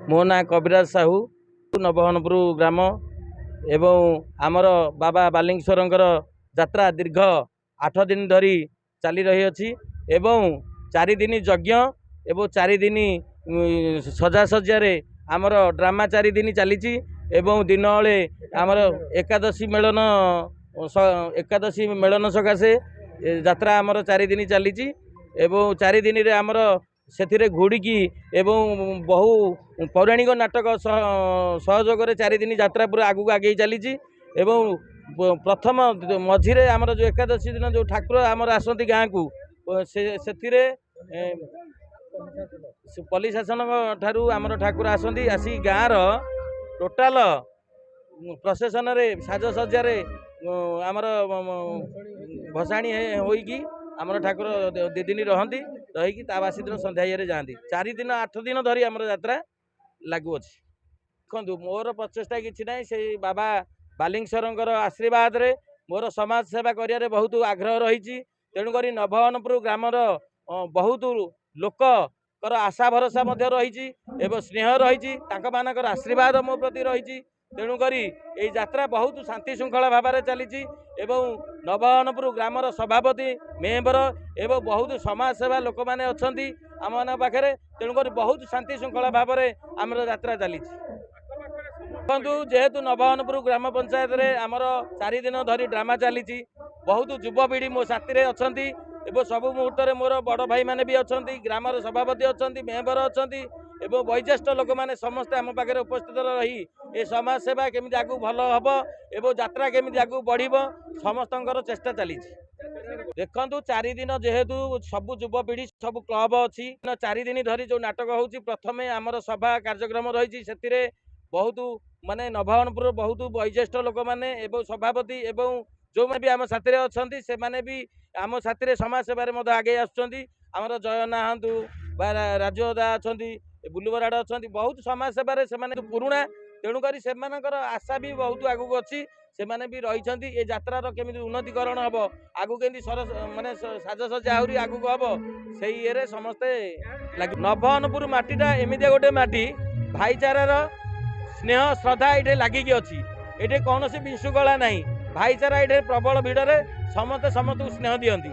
मो ना कविराज साहू नवहनपुर ग्राम एवं आमर बाबा बालिंगेश्वर यात्रा दीर्घ 8 दिन धरी चली रही अछि एवं 4 दिन यज्ञ एवं 4 दिन सजासज्जा आमर ड्रामा 4 दिन चली एवं दिन बेले आमर एकादशी मेलन सकाशे यात्रा आमर 4 दिन चली एवं 4 दिन रे आमर से घुड़िकी एवं बहु पौराणिक नाटक सहयोग 4 दिन यात्रा पूरा आगू आगे चली एवं प्रथम मझिरे आमर जो एकादशी दिन जो ठाकुर आमर आसती गाँ को से पल्ली शासन ठारू आमर ठाकुर आसती आसी गाँव टोटाल प्रसेसन रे साजसज्जार आमर भसाणी होइकी आमर ठाकुर 2 दिन रहती रहीकि बासी दिन संध्या जाती 4 दिन 8 दिन धरी आमर यात्रा लागू अच्छी देखो मोर प्रचेषा कि ना से बाबा बालिंगेश्वर आशीर्वाद रे मोर समाज सेवा करिया बहुत आग्रह रही तेणुक नवहनपुर ग्रामर बहुत लोक आशा भरोसा रही एवं स्नेह रही आशीर्वाद मो प्रति रही तेणुक यात्रा बहुत शांति श्रृंखला भाव में चली एवं नवहनपुर ग्रामर सभापति मेम्बर एवं बहुत समाज सेवा लोक मैंने अच्छा आम मान पाखे तेणुक बहुत शांति श्रृंखला भाव में आमर यात्रा चली देखु जेहेतु नवहनपुर ग्राम पंचायत रे आमर 4 दिन धरी ड्रामा चली बहुत युवपीढ़ी मो साथी अच्छा एवं सब मुहूर्त में मोर बड़ भाई मैंने भी अच्छा ग्रामर सभापति अच्छा मेम्बर अच्छा एवं वयोज्येष्ठ लोक मैंने समस्ते आम पाखे उपस्थित रही ए समाज सेवा केमी आगू भल हम एवं यात्रा केमी आगू बढ़ समस्त चेष्टा चली देखु 4 दिन जेहेतु सब युवपीढ़ी सब क्लब अच्छी 4 दिन धरी जो नाटक हो प्रथम आमर सभा कार्यक्रम रही से बहुत माने नवहनपुर बहुत वयोज्येष्ठ लोक मैंने एवं सभापति एवं जो भी आम साथी अच्छा से मैंने भी आम साथी समाज सेवार आगे आमर जय नाहंतु राजू दा अच्छा बुलु बराड़ अच्छा बहुत समाज सेवार से पुराणा तेणुक से आशा भी बहुत आगू अच्छी से मैंने भी रही ये यात्रार केमी उन्नतिकरण हम आगू केमी सरस माने साजसज्जा आहरी आगू हम से ये समस्ते लगे नवहनपुर माटीटा एमती गोटे माटी भाईचारार स्नेह श्रद्धा ये लगिकी अच्छी ये कौन विशृंखला ना भाईचारा ये प्रबल भिड़ समस्ते समस्त स्नेह दियंती।